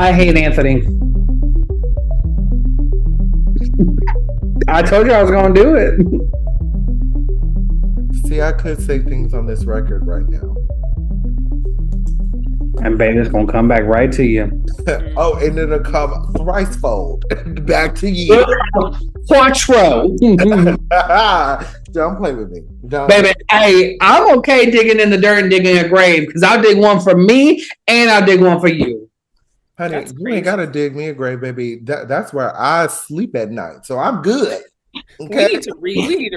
I hate Anthony. I told you I was going to do it. See, I could say things on this record right now. And baby, it's going to come back right to you. Oh, and Mhm. it'll come thrice fold back to you. Quattro. Don't play with me. Don't. Baby, hey, I'm okay digging in the dirt and digging a grave because I'll dig one for me and I'll dig one for you. Honey, That's you ain't crazy. gotta dig me a grave, baby. That's where I sleep at night. So I'm good. We Okay. need to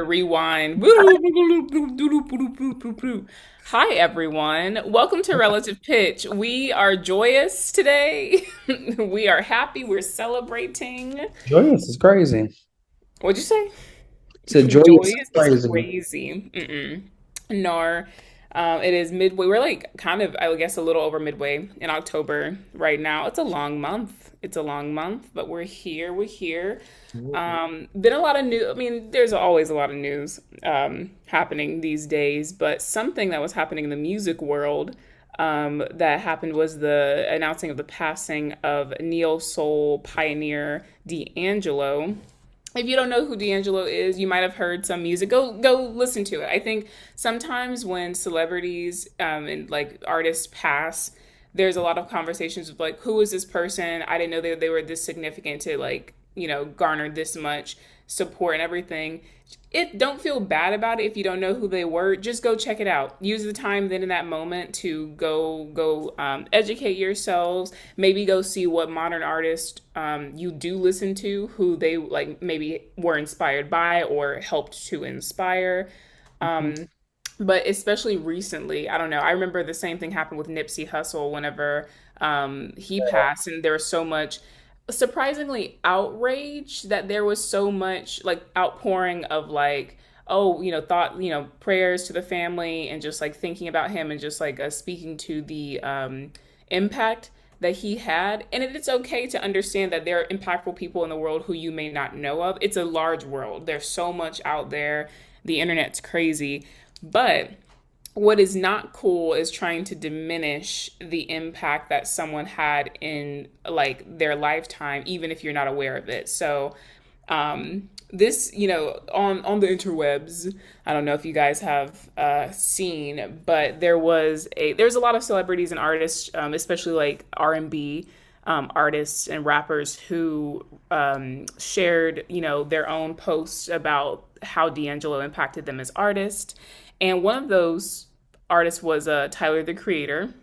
rewind. Hi everyone. Welcome to Relative Pitch. We are joyous today. We are happy. We're celebrating. Joyous is crazy. What'd you say? It's a joyous is Joyous is crazy. crazy. Mm-mm. No, it is midway. We're like kind of, I guess, a little over midway in October right now. It's a long month. It's a long month, but we're here. We're here. Been a lot of new. I mean, there's always a lot of news happening these days, but something that was happening in the music world that happened was the announcing of the passing of neo soul pioneer D'Angelo. If you don't know who D'Angelo is, you might have heard some music. Go listen to it. I think sometimes when celebrities and like artists pass, there's a lot of conversations of like, who is this person? I didn't know they were this significant to like, garner this much support and everything. It don't feel bad about it if you don't know who they were. Just go check it out. Use the time then in that moment to go educate yourselves. Maybe go see what modern artists you do listen to, who they like maybe were inspired by or helped to inspire. Um, but especially recently, I don't know. I remember the same thing happened with Nipsey Hussle whenever he passed, and there was so much surprisingly outrage that there was so much like outpouring of like, oh, thought, prayers to the family and just like thinking about him and just like speaking to the impact that he had. And it's okay to understand that there are impactful people in the world who you may not know of. It's a large world. There's so much out there. The internet's crazy. But what is not cool is trying to diminish the impact that someone had in like their lifetime, even if you're not aware of it. So this, on the interwebs, I don't know if you guys have seen, but there's a lot of celebrities and artists, especially like R&B artists and rappers who shared, their own posts about how D'Angelo impacted them as artists. And one of those artists was Tyler the Creator.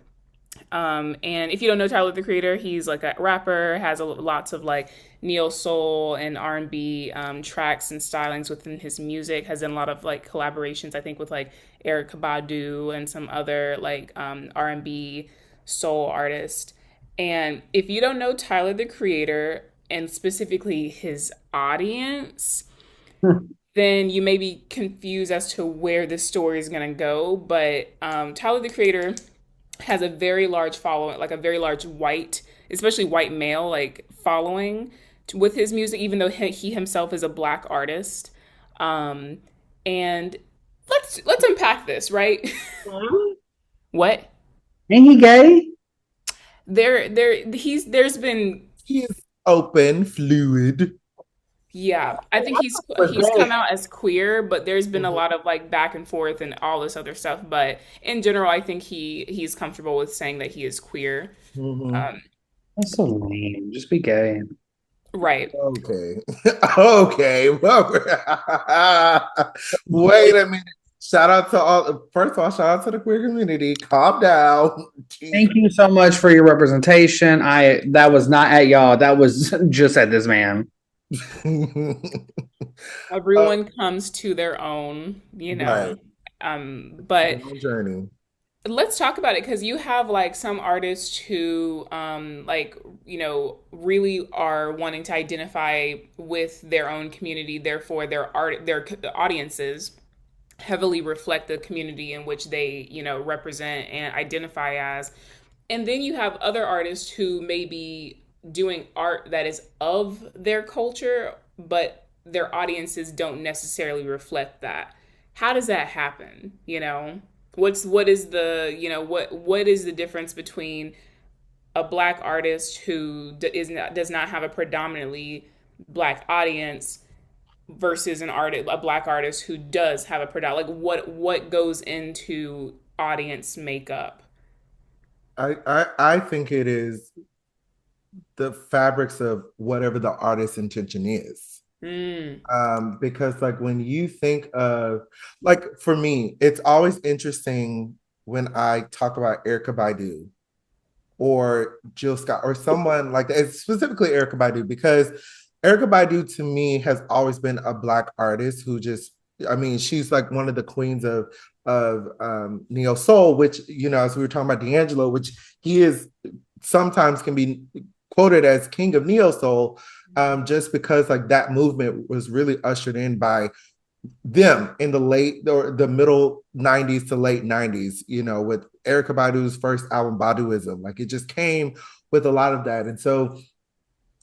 And if you don't know Tyler the Creator, he's like a rapper, has lots of like neo soul and R&B tracks and stylings within his music. Has done a lot of like collaborations, I think, with like Eric Badu and some other like R&B soul artists. And if you don't know Tyler the Creator and specifically his audience, then you may be confused as to where this story is going to go. But Tyler the Creator has a very large following, like a very large white, especially white male, like following with his music, even though he himself is a black artist. Um, and let's unpack this, right? What? Ain't he gay? There's been. He is open, fluid. Yeah, I think Was he's come gay. out as queer, but there's been a Mhm, lot of like back and forth and all this other stuff. But in general, I think he's comfortable with saying that he is queer. mhm. Um, That's so lame. Just be gay. right. Okay. Okay. Well, wait a minute. Shout out to all. First of all, shout out to the queer community. Calm down. Thank you so much for your representation. That was not at y'all. That was just at this man. Uh, Everyone comes to their own, right. But Long journey. let's talk about it because you have like some artists who like really are wanting to identify with their own community, therefore their audiences heavily reflect the community in which they represent and identify as. And then you have other artists who may be doing art that is of their culture, but their audiences don't necessarily reflect that. How does that happen? What is the what is the difference between a black artist who does not have a predominantly black audience versus a black artist who does have a predominant, like what goes into audience makeup? I think it is the fabrics of whatever the artist's intention is. Mm, Because like when you think of, like for me, it's always interesting when I talk about Erykah Badu or Jill Scott or someone like that. It's specifically Erykah Badu, because Erykah Badu to me has always been a black artist who just, I mean, she's like one of the queens of neo soul, which, you know, as we were talking about D'Angelo, which he is sometimes can be quoted as king of neo soul, just because like that movement was really ushered in by them in the late or the middle 90s to late 90s, you know, with Erykah Badu's first album, Baduism. Like it just came with a lot of that. And so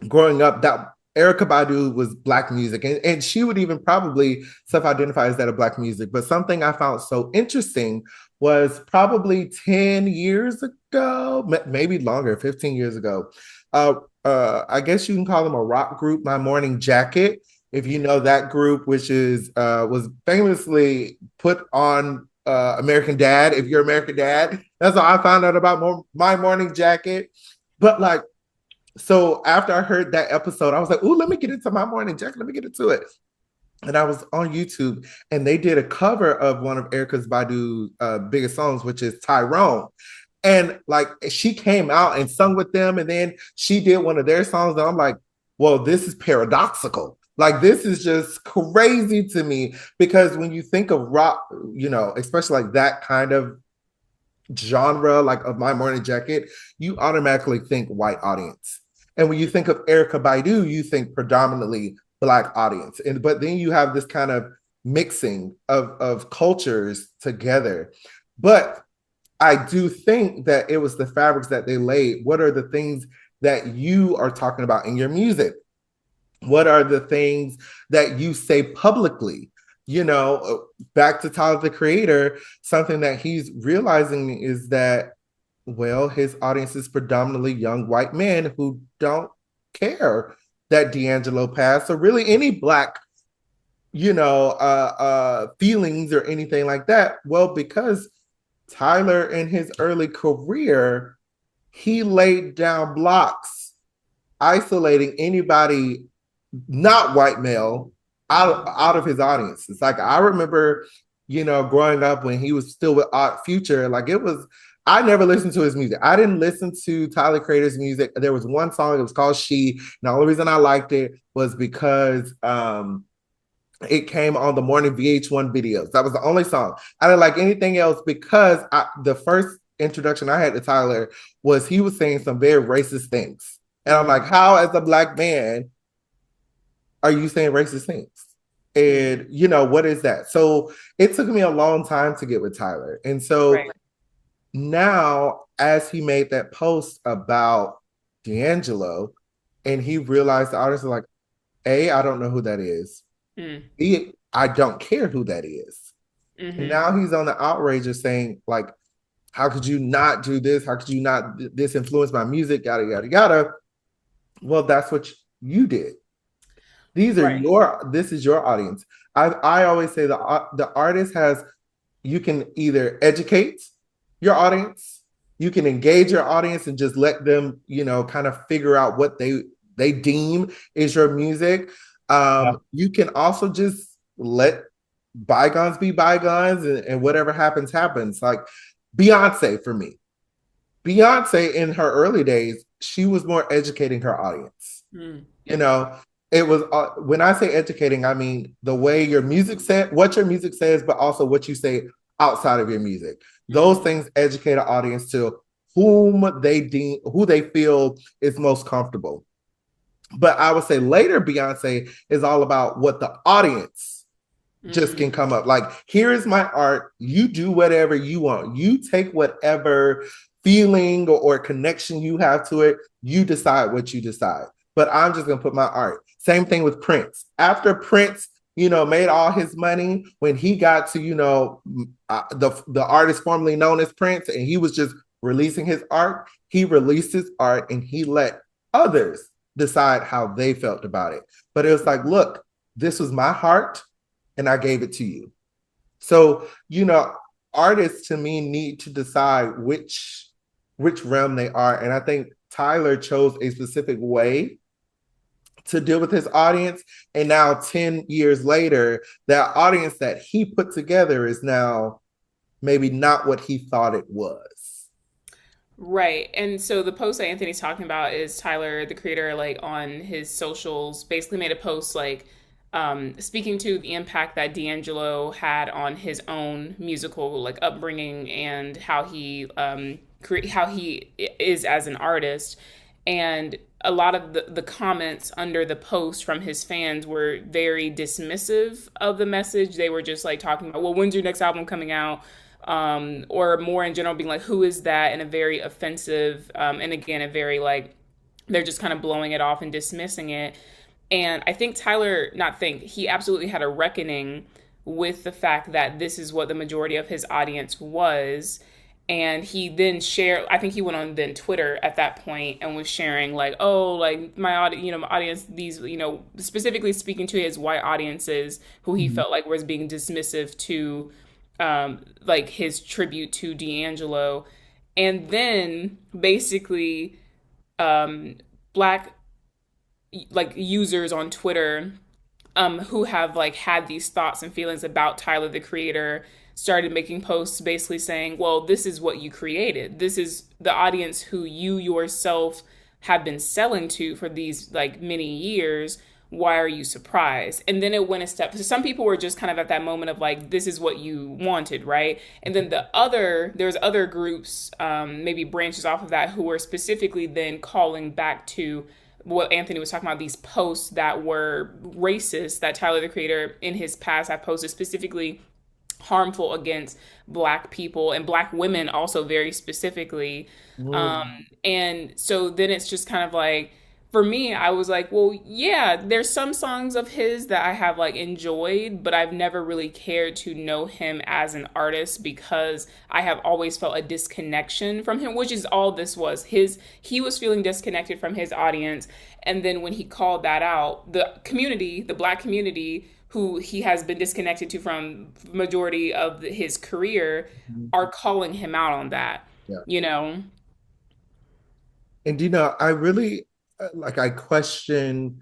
growing up, that Erykah Badu was black music, and she would even probably self-identify as that of black music. But something I found so interesting was probably 10 years ago, maybe longer, 15 years ago. I guess you can call them a rock group, My Morning Jacket. If you know that group, which is was famously put on American Dad. If you're American Dad, that's how I found out about My Morning Jacket. But like, so after I heard that episode, I was like, "Ooh, let me get into My Morning Jacket. Let me get into it." And I was on YouTube, and they did a cover of one of Erica's Badu biggest songs, which is Tyrone. And like she came out and sung with them, and then she did one of their songs, and I'm like, "Well, this is paradoxical. Like this is just crazy to me." Because when you think of rock, you know, especially like that kind of genre, like of My Morning Jacket, you automatically think white audience. And when you think of Erykah Badu, you think predominantly black audience. And but then you have this kind of mixing of cultures together. But I do think that it was the fabrics that they laid. What are the things that you are talking about in your music? What are the things that you say publicly? You know, back to Tyler the Creator, something that he's realizing is that, well, his audience is predominantly young white men who don't care that D'Angelo passed, or really any black, you know, feelings or anything like that. Well, because Tyler in his early career, he laid down blocks isolating anybody not white male out of his audience. It's like I remember, you know, growing up when he was still with Odd Future, like it was, I never listened to his music. I didn't listen to Tyler Creator's music. There was one song, it was called She. And the only reason I liked it was because it came on the morning VH1 videos. That was the only song. I didn't like anything else because the first introduction I had to Tyler was he was saying some very racist things. And I'm like, how as a black man are you saying racist things? And, you know, what is that? So it took me a long time to get with Tyler. And so right. now, as he made that post about D'Angelo, and he realized the artists are like, A, I don't know who that is. B, I don't care who that is. And now he's on the outrage of saying, like, how could you not do this? How could you not this influence my music? Yada, yada, yada. Well, that's what you did. These are this is your audience. I always say the artist has, you can either educate your audience, you can engage your audience and just let them, you know, kind of figure out what they deem is your music. You can also just let bygones be bygones, and whatever happens, happens. Like Beyonce, for me. Beyonce in her early days, she was more educating her audience. You know, it was when I say educating, I mean the way your music said, what your music says, but also what you say outside of your music. Those things educate an audience to who they feel is most comfortable. But I would say later Beyonce is all about what the audience just can come up. Like, here is my art. You do whatever you want. You take whatever feeling or connection you have to it. You decide what you decide. But I'm just going to put my art. Same thing with Prince. After Prince, you know, made all his money, when he got to, you know, the artist formerly known as Prince, and he was just releasing his art, he released his art and he let others decide how they felt about it. But it was like, look, this was my heart and I gave it to you. So, artists to me need to decide which realm they are. And I think Tyler chose a specific way to deal with his audience. And now 10 years later, that audience that he put together is now maybe not what he thought it was. Right. And so the post that Anthony's talking about is Tyler, the creator, like on his socials, basically made a post like speaking to the impact that D'Angelo had on his own musical like upbringing and how he how he is as an artist. And a lot of the comments under the post from his fans were very dismissive of the message. They were just like talking about, well, when's your next album coming out? Or more in general being like, who is that? In a very offensive, and again, a very like, they're just kind of blowing it off and dismissing it. And I think he absolutely had a reckoning with the fact that this is what the majority of his audience was. And he then shared, I think he went on then Twitter at that point and was sharing like, oh, like my audience, my audience, these, specifically speaking to his white audiences who he felt like was being dismissive to like his tribute to D'Angelo. And then basically black like users on Twitter who have like had these thoughts and feelings about Tyler the Creator started making posts basically saying, well, this is what you created. This is the audience who you yourself have been selling to for these like many years. Why are you surprised? And then it went a step. So some people were just kind of at that moment of like, this is what you wanted, right? And then there's other groups, maybe branches off of that, who were specifically then calling back to what Anthony was talking about, these posts that were racist that Tyler the Creator in his past have posted, specifically harmful against Black people and Black women also very specifically. And so then it's just kind of like, for me, I was like, well, yeah, there's some songs of his that I have like enjoyed, but I've never really cared to know him as an artist because I have always felt a disconnection from him, which is all this was. He was feeling disconnected from his audience. And then when he called that out, the community, the Black community, who he has been disconnected to from majority of his career, are calling him out on that, Yeah. And I really I question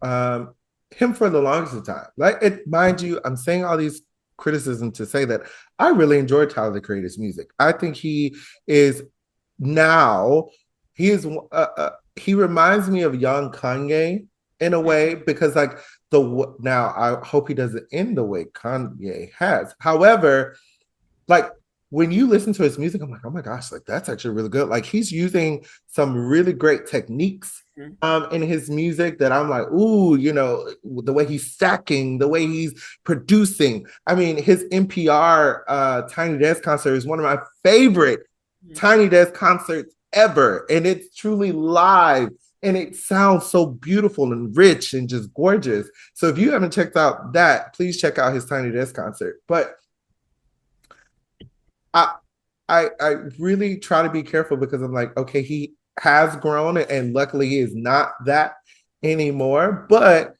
him for the longest time. Mind you, I'm saying all these criticisms to say that I really enjoy Tyler the Creator's music. I think he is now he reminds me of young Kanye in a way, because like now I hope he doesn't end the way Kanye has. However, like when you listen to his music, I'm like, oh my gosh, like that's actually really good. Like he's using some really great techniques in his music that I'm like, ooh, the way he's stacking, the way he's producing. I mean, his NPR Tiny Desk concert is one of my favorite Tiny Desk concerts ever. And it's truly live. And it sounds so beautiful and rich and just gorgeous. So if you haven't checked out that, please check out his Tiny Desk concert. But I really try to be careful because I'm like, okay, he has grown and luckily he is not that anymore. But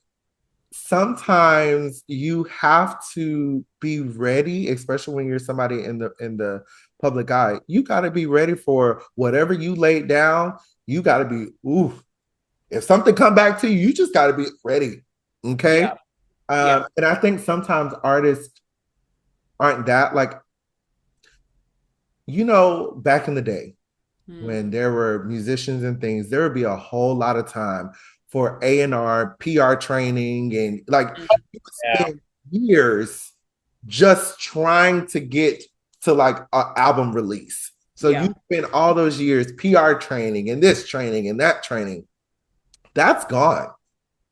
sometimes you have to be ready, especially when you're somebody in the public eye. You got to be ready for whatever you laid down. You got to be, oof. If something come back to you, you just got to be ready. Okay. Yeah. And I think sometimes artists aren't that like, back in the day when there were musicians and things, there would be a whole lot of time for A&R, PR training, and like you would spend years just trying to get to like an album release. So you spend all those years PR training and this training and that training. That's gone.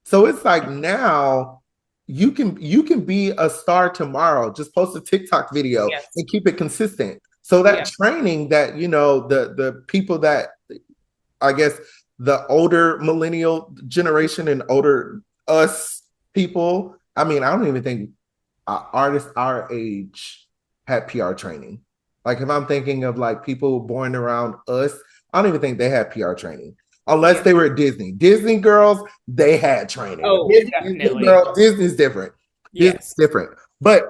So it's like now you can be a star tomorrow. Just post a TikTok video and keep it consistent. So that training that, the people that I guess the older millennial generation and older us people, I mean, I don't even think artists our age had PR training. Like if I'm thinking of like people born around us, I don't even think they had PR training. Unless Yeah. they were at Disney. Disney girls, they had training. Oh, Disney definitely. girl, Disney's different. Disney's Yes. different. But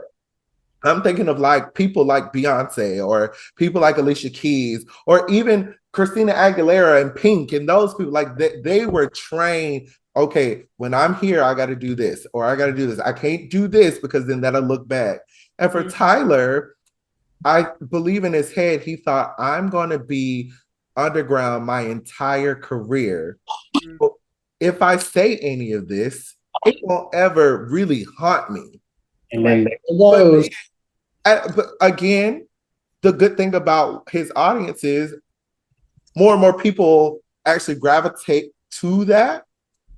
I'm thinking of like people like Beyonce or people like Alicia Keys or even Christina Aguilera and Pink and those people like they were trained. Okay, when I'm here, I got to do this or I got to do this. I can't do this because then that'll look bad. And for Mhm. Tyler, I believe in his head, he thought, I'm going to be underground my entire career. So if I say any of this, it won't ever really haunt me. And then Right. there it But, goes. but again, the good thing about his audience is more and more people actually gravitate to that.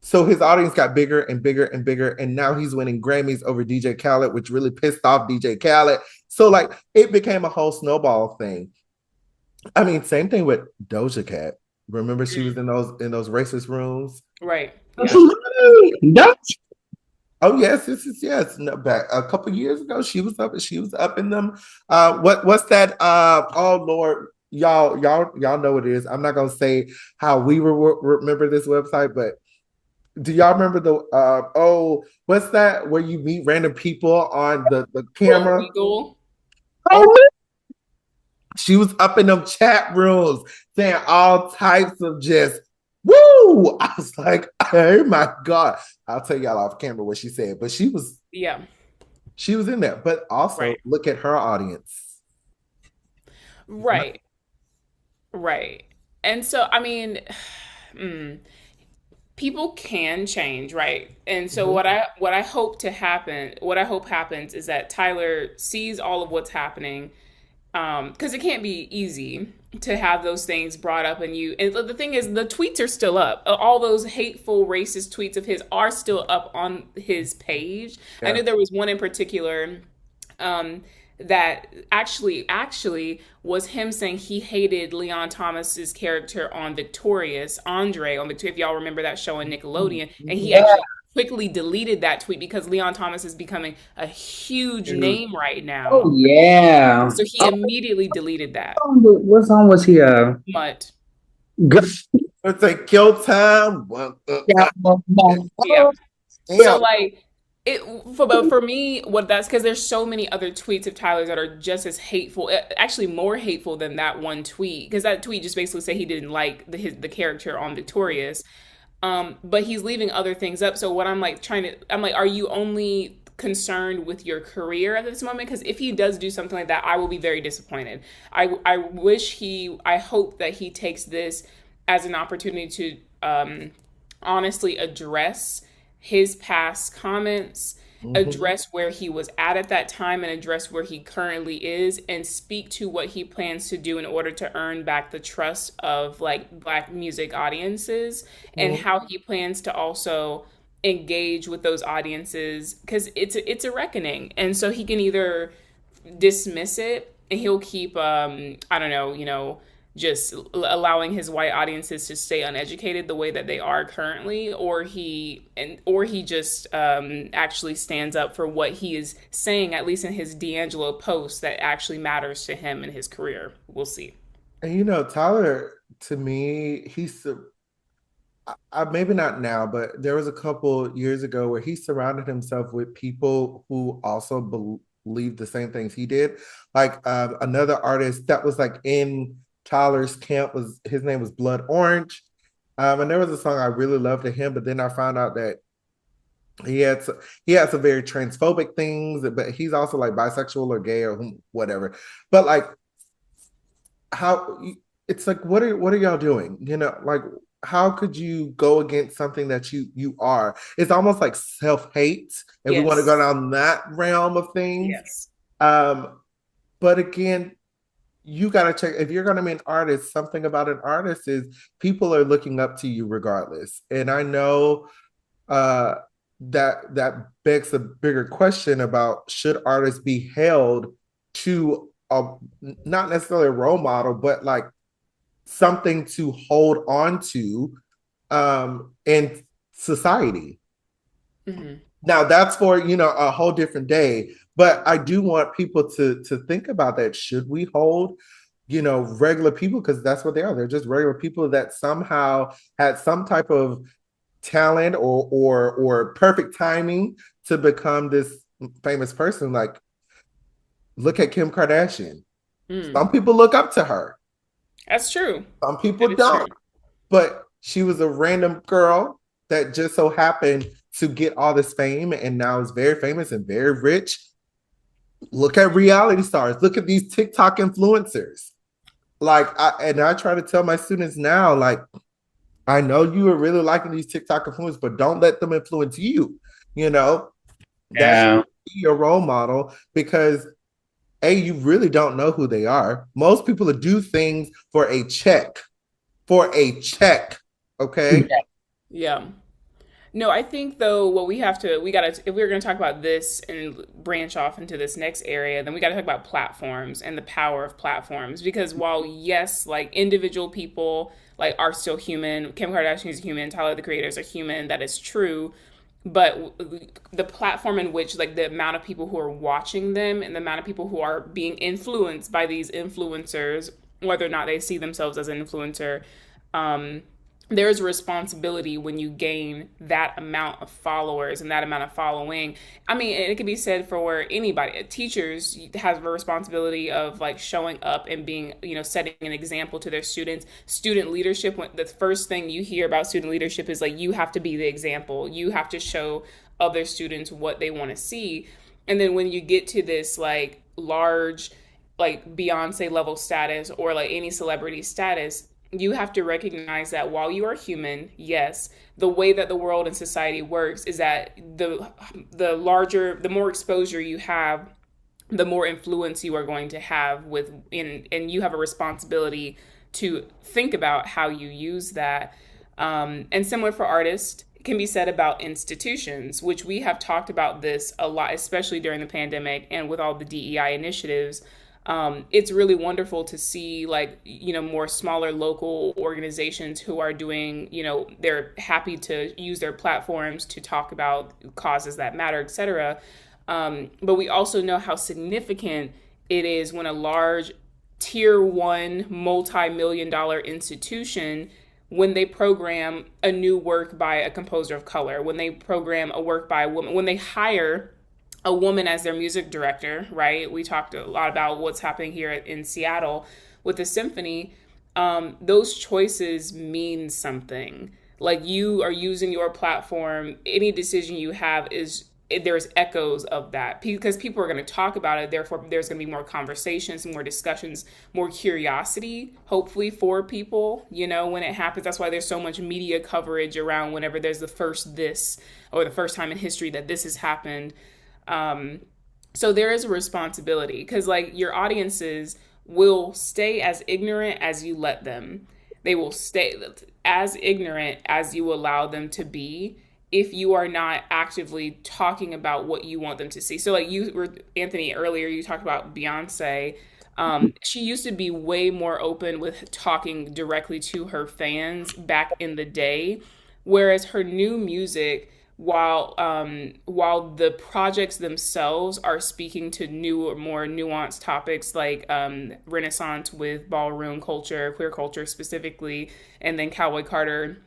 So his audience got bigger and bigger and bigger. And now he's winning Grammys over DJ Khaled, which really pissed off DJ Khaled. So like it became a whole snowball thing. I mean, same thing with Doja Cat. Remember she was in those racist rooms? Right. Yeah. Absolutely. Oh yes. No, back a couple years ago, she was up in them. What's that? Oh Lord, y'all know what it is. I'm not gonna say how we remember this website, but do y'all remember the what's that where you meet random people on the Well, camera? legal. Oh, she was up in them chat rooms saying all types of just woo. I was like, oh my God. I'll tell y'all off camera what she said, but Yeah. she was in there. But also Right. look at her audience. Right. Right. And so, I mean, mm, people can change, right? And so Mhm. what I hope happens is that Tyler sees all of what's happening, because it can't be easy to have those things brought up. And the thing is, the tweets are still up. All those hateful racist tweets of his are still up on his page. I Yeah. know there was one in particular, um, that actually was him saying he hated Leon Thomas's character on Victorious, Andre on Victorious, if y'all remember that show on Nickelodeon, and he Mhm. Yeah. actually quickly deleted that tweet because Leon Thomas is becoming a huge name right Oh now. yeah. So he Oh, immediately deleted that. what song was he? But Good. It's like kill time. Yeah. yeah. So Damn. like it but for me, what that's because there's so many other tweets of Tyler's that are just as hateful, actually more hateful than that one tweet. Because that tweet just basically said he didn't like the character on Victorious. But he's leaving other things up. So what I'm like, are you only concerned with your career at this moment? Because if he does do something like that, I will be very disappointed. I hope that he takes this as an opportunity to honestly address his past comments, Mhm. address where he was at that time, and address where he currently is, and speak to what he plans to do in order to earn back the trust of like Black music audiences, and Mhm. how he plans to also engage with those audiences, because it's a reckoning. And so he can either dismiss it and he'll keep I don't know, just allowing his white audiences to stay uneducated the way that they are currently, or he just actually stands up for what he is saying, at least in his D'Angelo post, that actually matters to him in his career. We'll see. And Tyler, to me, maybe not now, but there was a couple years ago where he surrounded himself with people who also believed the same things he did. Like another artist that was like in Tyler's camp was his name was Blood Orange. And there was a song I really loved to him, but then I found out that he had some very transphobic things, but he's also like bisexual or gay or whatever. But like how it's like what are y'all doing? Like how could you go against something that you are? It's almost like self-hate if we want to go Yes. down that realm of things. Yes. Um, but again, you got to check if you're going to be an artist. Something about an artist is people are looking up to you regardless. And I know uh, that begs a bigger question about should artists be held to not necessarily a role model, but like something to hold on to in society. Hmm. Now that's for, a whole different day. But I do want people to think about that. Should we hold, regular people, because that's what they are. They're just regular people that somehow had some type of talent or perfect timing to become this famous person. Like, look at Kim Kardashian. Some people look up to her. That's true. Some people don't. True. But she was a random girl that just so happened to get all this fame and now is very famous and very rich. Look at reality stars. Look at these TikTok influencers. Like, I try to tell my students now, like, I know you are really liking these TikTok influencers, but don't let them influence you. That should be your role model, because you really don't know who they are. Most people do things for a check. Okay. Yeah. No, I think though what we gotta, if we're gonna talk about this and branch off into this next area, then we gotta talk about platforms and the power of platforms. Because while yes, like individual people like are still human, Kim Kardashian is human, Tyler the Creator is a human, that is true. But the platform in which, like, the amount of people who are watching them and the amount of people who are being influenced by these influencers, whether or not they see themselves as an influencer, there's a responsibility when you gain that amount of followers and that amount of following. I mean, it can be said for anybody. Teachers have a responsibility of like showing up and being, setting an example to their students. Student leadership, the first thing you hear about student leadership is like, you have to be the example. You have to show other students what they want to see. And then when you get to this like large, like Beyonce level status or like any celebrity status, you have to recognize that while you are human, yes, the way that the world and society works is that the more exposure you have, the more influence you are going to have and you have a responsibility to think about how you use that. And similar for artists, it can be said about institutions, which we have talked about this a lot, especially during the pandemic and with all the DEI initiatives. It's really wonderful to see more smaller local organizations who are doing, they're happy to use their platforms to talk about causes that matter, etc. But we also know how significant it is when a large tier 1 multi-million-dollar institution, when they program a new work by a composer of color, when they program a work by a woman, when they hire a woman as their music director, right? We talked a lot about what's happening here in Seattle with the symphony. Those choices mean something. Like, you are using your platform. Any decision you have there's echoes of that because people are going to talk about it. Therefore, there's going to be more conversations, more discussions, more curiosity, hopefully, for people, when it happens. That's why there's so much media coverage around whenever there's the first this or the first time in history that this has happened. So there is a responsibility because your audiences will stay as ignorant as you let them. They will stay as ignorant as you allow them to be if you are not actively talking about what you want them to see. So Anthony, earlier you talked about Beyonce. She used to be way more open with talking directly to her fans back in the day, whereas her new music, while the projects themselves are speaking to new or more nuanced topics like Renaissance with ballroom culture, queer culture specifically, and then Cowboy Carter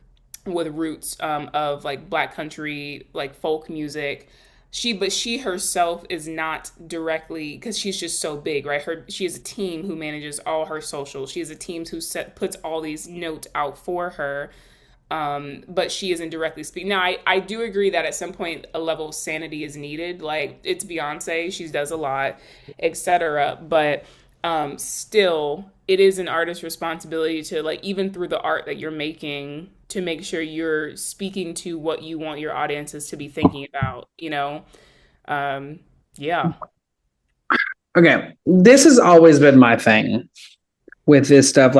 with roots of Black country, folk music. She herself is not directly, because she's just so big, right? She has a team who manages all her socials. She has a team who puts all these notes out for her. But she isn't directly speaking. Now, I do agree that at some point a level of sanity is needed. It's Beyonce, she does a lot, etc. But still, it is an artist's responsibility to even through the art that you're making, to make sure you're speaking to what you want your audiences to be thinking about. Yeah. Okay, this has always been my thing with this stuff.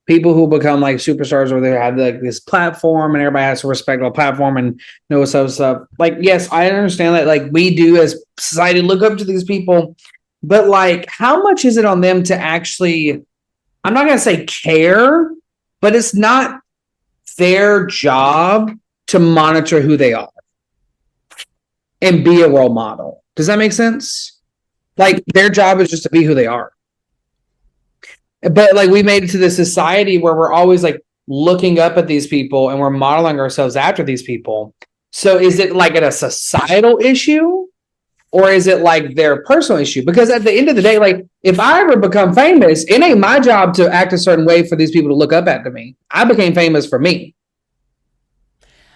People who become superstars, or they have this platform and everybody has to respect the platform and know some stuff. Yes, I understand that we do as society look up to these people, but how much is it on them to actually, I'm not going to say care, but it's not their job to monitor who they are. and be a role model. Does that make sense? Like their job is just to be who they are. But like we made it to this society where we're always like looking up at these people and we're modeling ourselves after these people. So is it like a societal issue or is it like their personal issue? Because at the end of the day, like if I ever become famous, it ain't my job to act a certain way for these people to look up at me. I became famous for me.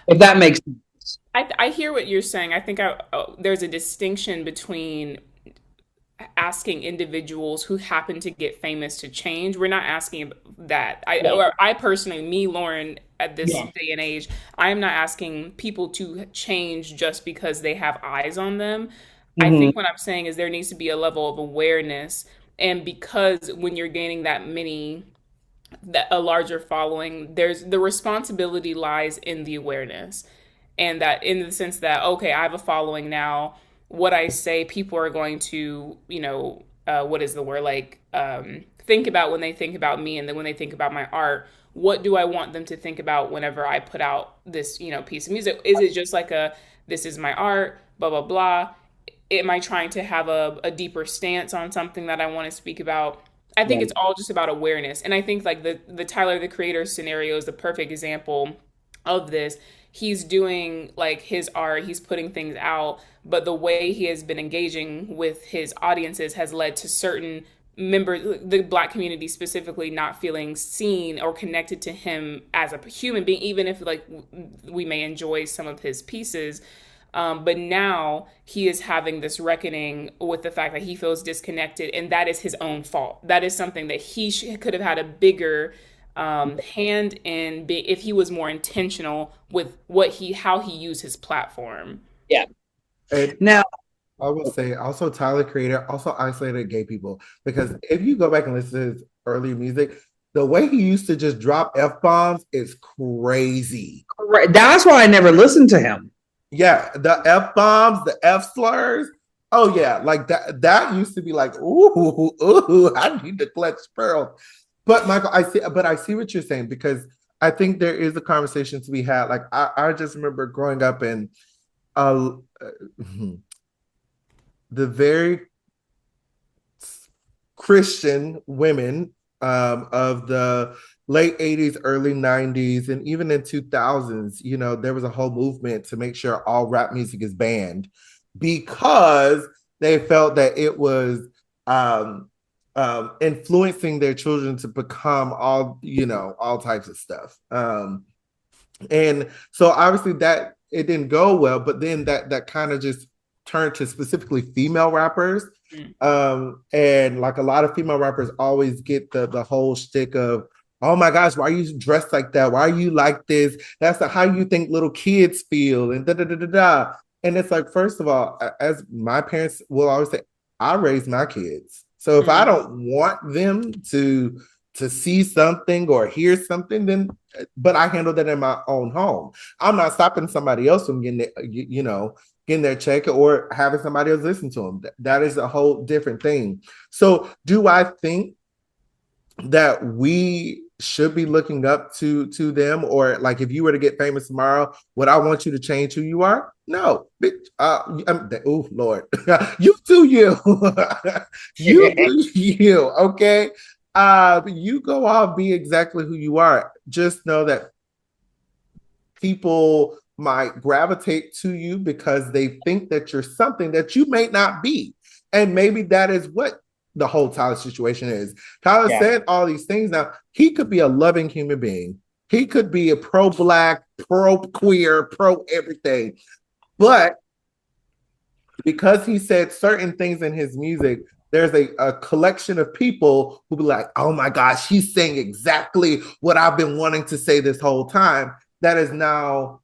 If that makes sense. I hear what you're saying. I think there's a distinction between asking individuals who happen to get famous to change. We're not asking that. Yeah. I personally, me, Lauren, at this Yeah. day and age, I am not asking people to change just because they have eyes on them. I Mm-hmm. think what I'm saying is there needs to be a level of awareness. And because when you're gaining a larger following, there's the responsibility lies in the awareness. And that in the sense that, okay, I have a following now. What I say, people are going to, what is the word? Like, think about when they think about me and then when they think about my art, what do I want them to think about whenever I put out this, piece of music? Is it just like this is my art, blah, blah, blah? Am I trying to have a deeper stance on something that I want to speak about? I think Yeah. it's all just about awareness. And I think like the Tyler the Creator scenario is the perfect example of this. He's doing like his art, he's putting things out, but the way he has been engaging with his audiences has led to certain members, the Black community specifically, not feeling seen or connected to him as a human being, even if like we may enjoy some of his pieces. But now he is having this reckoning with the fact that he feels disconnected, and that is his own fault. That is something that he could have had a bigger hand in if he was more intentional with how he used his platform. Yeah. And Now, I will say also Tyler Creator also isolated gay people because if you go back and listen to his early music, the way he used to just drop F-bombs is crazy. that's why I never listened to him. Yeah, the F-bombs, the F slurs. Oh yeah, like that used to be like, ooh, I need to clutch pearls. But Michael, I see what you're saying because I think there is a conversation to be had. Like I just remember growing up and the very Christian women of the late 80s, early 90s, and even in 2000s, there was a whole movement to make sure all rap music is banned because they felt that it was influencing their children to become all types of stuff. And so obviously that it didn't go well, but then that kind of just turned to specifically female rappers. And like a lot of female rappers always get the whole shtick of, oh my gosh, why are you dressed like that? Why are you like this? That's how you think little kids feel, and da da da da da. And it's like, first of all, as my parents will always say, I raised my kids. So if I don't want them to see something or hear something, then but I handle that in my own home. I'm not stopping somebody else from getting getting their check or having somebody else listen to them. That is a whole different thing. So do I think that we should be looking up to them, or like if you were to get famous tomorrow, would I want you to change who you are? No. Oh Lord, you do you. You do you. Okay. You go off, be exactly who you are. Just know that people might gravitate to you because they think that you're something that you may not be. And maybe that is what the whole Tyler situation is. Tyler said all these things. Now, he could be a loving human being. He could be a pro-Black, pro-queer, pro-everything. But because he said certain things in his music, there's a collection of people who be like, oh my gosh, he's saying exactly what I've been wanting to say this whole time. That is now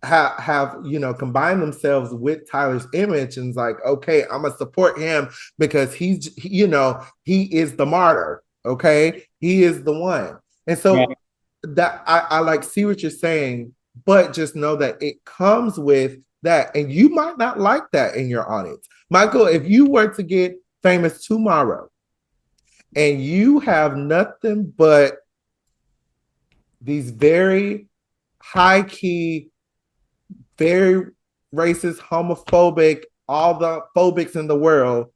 have combined themselves with Tyler's image and it's like, okay, I'm gonna support him because he is the martyr. Okay, he is the one. And so that I like see what you're saying, but just know that it comes with that, and you might not like that in your audience. Michael, if you were to get famous tomorrow and you have nothing but these very high key, very racist, homophobic, all the phobics in the world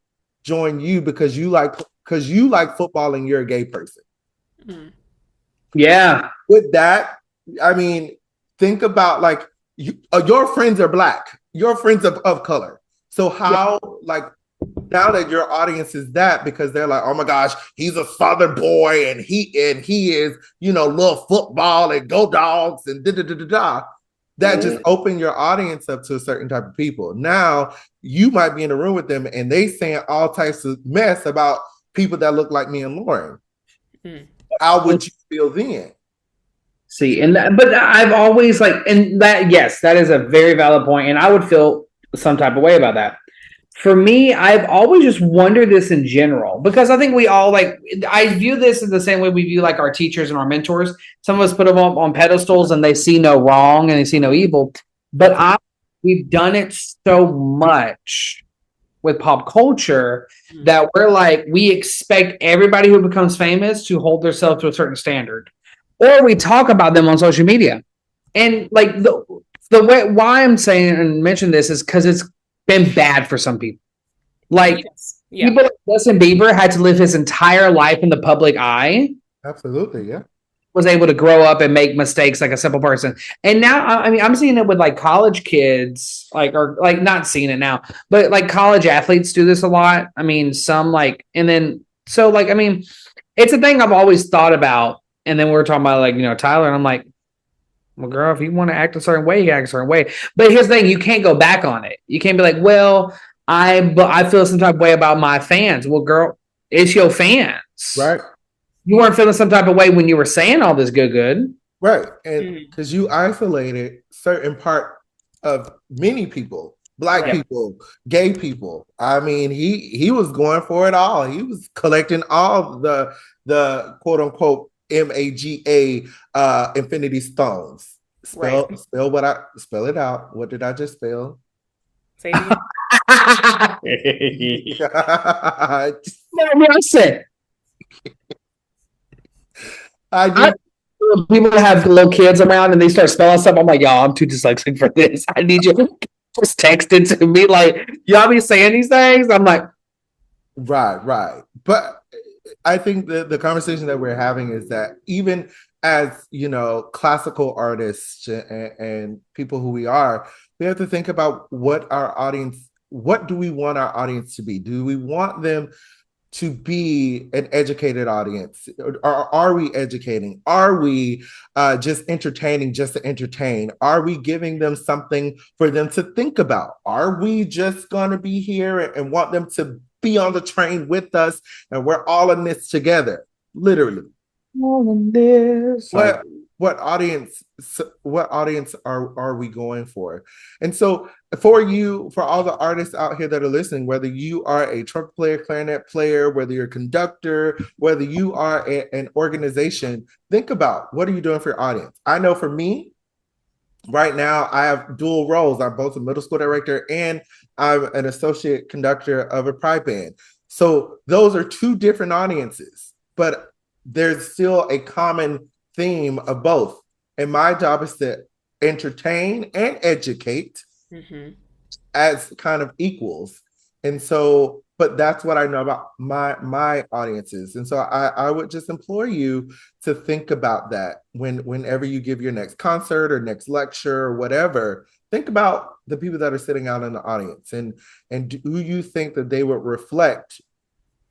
join you because you like football and you're a gay person. Mm. Yeah. With that, I mean, think about like your friends are black, your friends of color. So Yeah. how like now that your audience is that because they're like, oh my gosh, he's a father boy and he is, love football and go dogs and da da da da da. That just opened your audience up to a certain type of people. Now you might be in a room with them and they saying all types of mess about people that look like me and Lauren. Mm. How would you feel then? See, and but I've always like, and that, yes, that is a very valid point, and I would feel some type of way about that. For me, I've always just wondered this in general because I think we all like. I view this in the same way we view like our teachers and our mentors. Some of us put them on pedestals and they see no wrong and they see no evil, but we've done it so much with pop culture that we're like we expect everybody who becomes famous to hold themselves to a certain standard, or we talk about them on social media. And like the way why I'm saying and mention this is because it's been bad for some people. Like Yes. Yeah. people like Justin Bieber had to live his entire life in the public eye, Absolutely, yeah. was able to grow up and make mistakes like a simple person. And now, I mean, I'm seeing it with like college kids, like, or like not seeing it now, but like college athletes do this a lot. I mean, some like, and then, so like, I mean, it's a thing I've always thought about. And then we were talking about like, Tyler, and I'm like, well, girl, if you want to act a certain way, you act a certain way. But here's the thing: you can't go back on it. You can't be like, well, I feel some type of way about my fans. Well, girl, it's your fans. Right. You weren't feeling some type of way when you were saying all this good. Right. And because you isolated certain part of many people, black people, gay people. I mean, he was going for it all. He was collecting all the quote unquote MAGA infinity stones. Spell it out. What did I just spell? Say it again. I just People have little kids around and they start spelling stuff. I'm like, y'all, I'm too dyslexic for this. I need you to just text it to me. Like, y'all be saying these things. I'm like, right. But I think the conversation that we're having is that even as classical artists and people who we are, we have to think about what do we want our audience to be? Do we want them to be an educated audience? Or are we educating? Are we just entertaining just to entertain? Are we giving them something for them to think about? Are we just going to be here and want them to be on the train with us and we're all in this together? Literally. all in this. What audience are we going for? And so for all the artists out here that are listening, whether you are a trumpet player, clarinet player, whether you're a conductor, whether you are an organization, think about what are you doing for your audience. I know for me right now I have dual roles. I'm both a middle school director and I'm an associate conductor of a pride band. So those are two different audiences, but there's still a common theme of both. And my job is to entertain and educate as kind of equals. And so, but that's what I know about my audiences. And so I would just implore you to think about that whenever you give your next concert or next lecture or whatever. Think about the people that are sitting out in the audience and do you think that they would reflect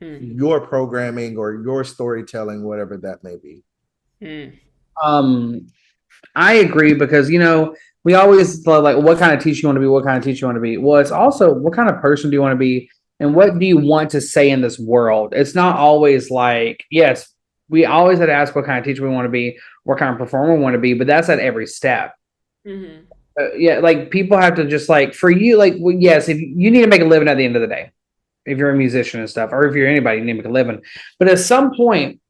your programming or your storytelling, whatever that may be. I agree because we always like what kind of teacher you want to be, what kind of teacher you want to be. Well, it's also what kind of person do you want to be, and what do you want to say in this world. It's not always like, yes, we always had to ask what kind of teacher we want to be, what kind of performer we want to be, but that's at every step. Yeah, like people have to just like for you, like yes, if you need to make a living at the end of the day, if you're a musician and stuff, or if you're anybody, you need to make a living. But at some point,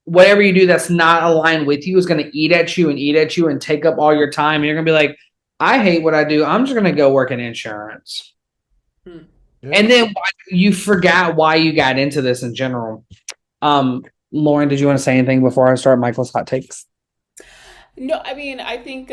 whatever you do that's not aligned with you is going to eat at you and take up all your time. And you're going to be like, I hate what I do. I'm just going to go work in insurance. Yeah. And then you forgot why you got into this in general. Lauren, did you want to say anything before I start Michael's hot takes? No, I mean, I think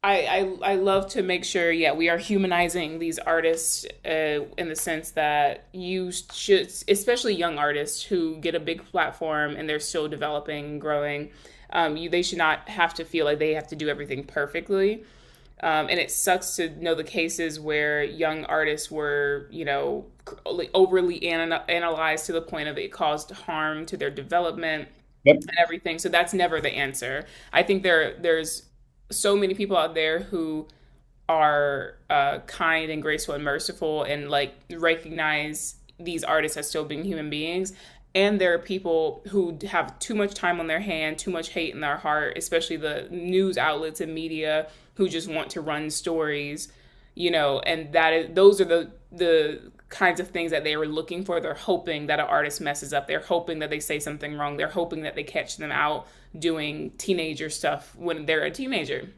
I love to make sure, yeah, we are humanizing these artists in the sense that you should, especially young artists who get a big platform and they're still developing and growing, they should not have to feel like they have to do everything perfectly. And it sucks to know the cases where young artists were, like overly analyzed to the point of it caused harm to their development Yep. and everything. So that's never the answer. I think there's so many people out there who are kind and graceful and merciful and like recognize these artists as still being human beings. And there are people who have too much time on their hand, too much hate in their heart, especially the news outlets and media who just want to run stories, and those are the kinds of things that they were looking for. They're hoping that an artist messes up. They're hoping that they say something wrong. They're hoping that they catch them out doing teenager stuff when they're a teenager.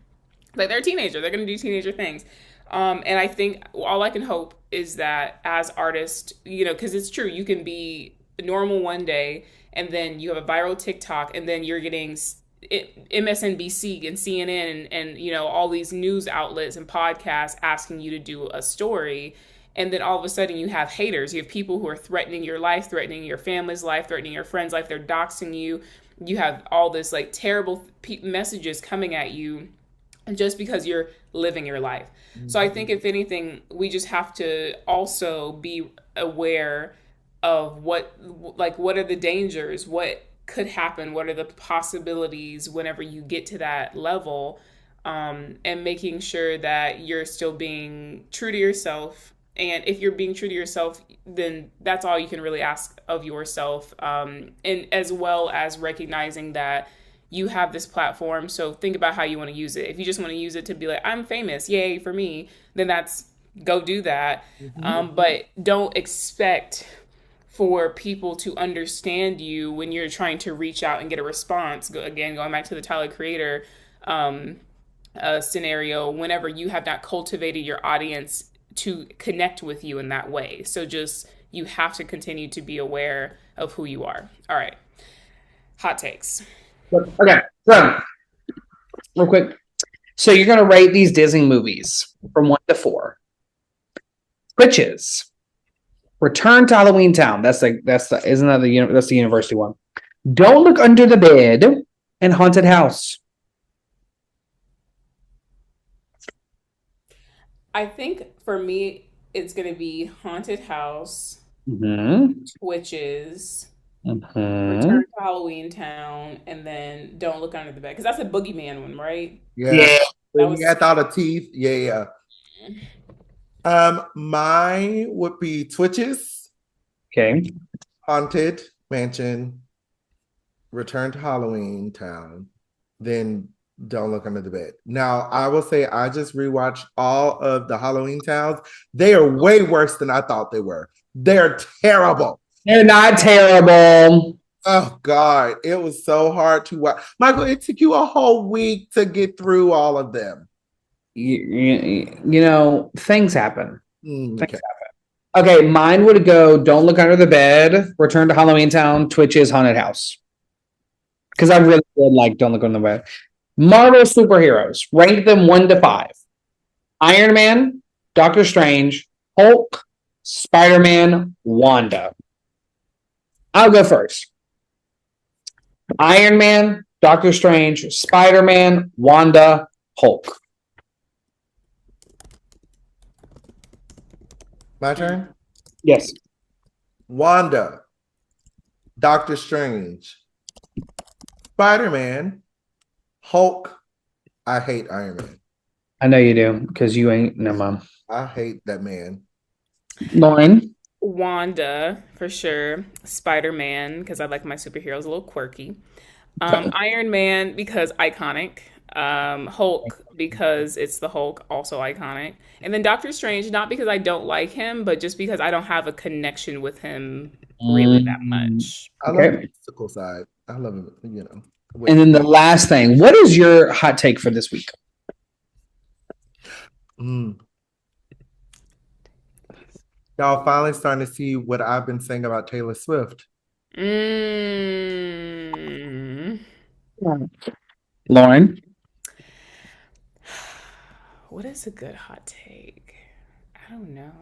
Like they're a teenager, they're gonna do teenager things. And I think all I can hope is that as artists, because it's true, you can be normal one day and then you have a viral TikTok and then you're getting MSNBC and CNN and all these news outlets and podcasts asking you to do a story. And then all of a sudden you have haters. You have people who are threatening your life, threatening your family's life, threatening your friend's life. They're doxing you. You have all this like terrible messages coming at you just because you're living your life. So I think if anything, we just have to also be aware of what are the dangers, what could happen, what are the possibilities whenever you get to that level, and making sure that you're still being true to yourself. And if you're being true to yourself, then that's all you can really ask of yourself. And as well as recognizing that you have this platform. So think about how you want to use it. If you just want to use it to be like, I'm famous, yay for me, then that's go do that. But don't expect for people to understand you when you're trying to reach out and get a response. Again, going back to the Tyler Creator scenario, whenever you have not cultivated your audience to connect with you in that way. So just, you have to continue to be aware of who you are. All right. Hot takes. Okay, so real quick. So you're gonna rate these Disney movies from 1 to 4. Which is Return to Halloween Town. That's the isn't that that's the university one. Don't Look Under the Bed and Haunted House. I think for me, it's going to be Haunted House, Mm-hmm. Witches, Mm-hmm. Return to Halloween Town, and then Don't Look Under the Bed. Because that's a boogeyman one, right? Yeah. Yeah. That When was you had all the teeth. Yeah. Mine would be Twitches, Okay. Haunted Mansion, Return to Halloween Town, then Don't Look Under the Bed. Now, I will say I just rewatched all of the Halloween Towns. They are way worse than I thought they were. They're terrible. They're not terrible. Oh God, it was so hard to watch. Michael, it took you a whole week to get through all of them. Things happen. Okay. Okay, mine would go Don't Look Under the Bed, Return to Halloween Town, Twitches, Haunted House. Because I really did like Don't Look Under the Bed. Marvel superheroes, rank them 1 to 5. Iron Man, Doctor Strange, Hulk, Spider-Man, Wanda. I'll go first. Iron Man, Doctor Strange, Spider-Man, Wanda, Hulk. My turn? Yes. Wanda, Doctor Strange, Spider-Man, Hulk. I hate Iron Man. I know you do, because you ain't no mom. I hate that man. Lauren? Wanda, for sure. Spider-Man, because I like my superheroes a little quirky. Iron Man, because iconic. Hulk, because it's the Hulk, also iconic. And then Doctor Strange, not because I don't like him, but just because I don't have a connection with him really that much. I love the mystical side. I love him, And then the last thing, what is your hot take for this week? Y'all finally starting to see what I've been saying about Taylor Swift. Lauren? what is a good hot take? I don't know.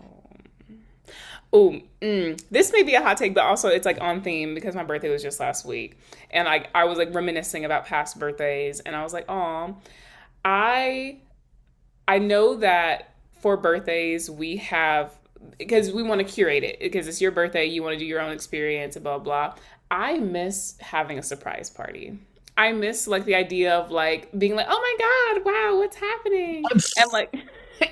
Oh, this may be a hot take, but also it's like on theme because my birthday was just last week, and I was like reminiscing about past birthdays, and I was like, oh, I I know that for birthdays we have, because we want to curate it because it's your birthday, you want to do your own experience and blah blah. I miss having a surprise party. I miss like the idea of like being like, oh my god, wow, what's happening? And like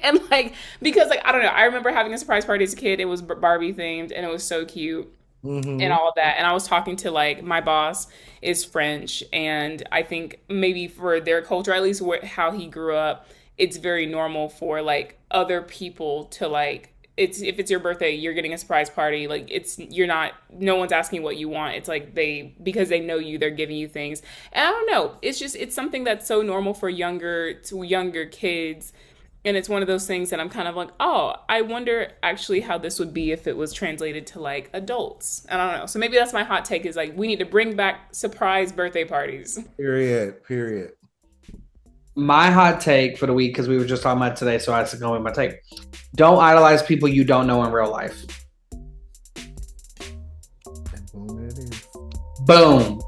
and like because like I don't know, I remember having a surprise party as a kid. It was Barbie themed and it was so cute and Mm-hmm. all of that. And I was talking to like my boss is French, and I think maybe for their culture, at least how he grew up, it's very normal for like other people to like. It's if it's your birthday, you're getting a surprise party. Like it's you're not. No one's asking what you want. It's like they because they know you, they're giving you things. And I don't know. It's just it's something that's so normal for younger kids, and it's one of those things that I'm kind of like, oh, I wonder actually how this would be if it was translated to like adults. I don't know. So maybe that's my hot take is like we need to bring back surprise birthday parties. Period. Period. My hot take for the week, because we were just talking about it today, so I have to go with my take. Don't idolize people you don't know in real life. And boom, it is. Boom.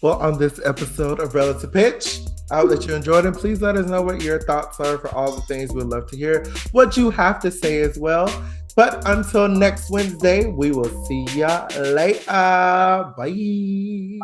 Well, on this episode of Relative Pitch, I hope that you enjoyed it. Please let us know what your thoughts are for all the things. We'd love to hear what you have to say as well. But until next Wednesday, we will see ya later. Bye.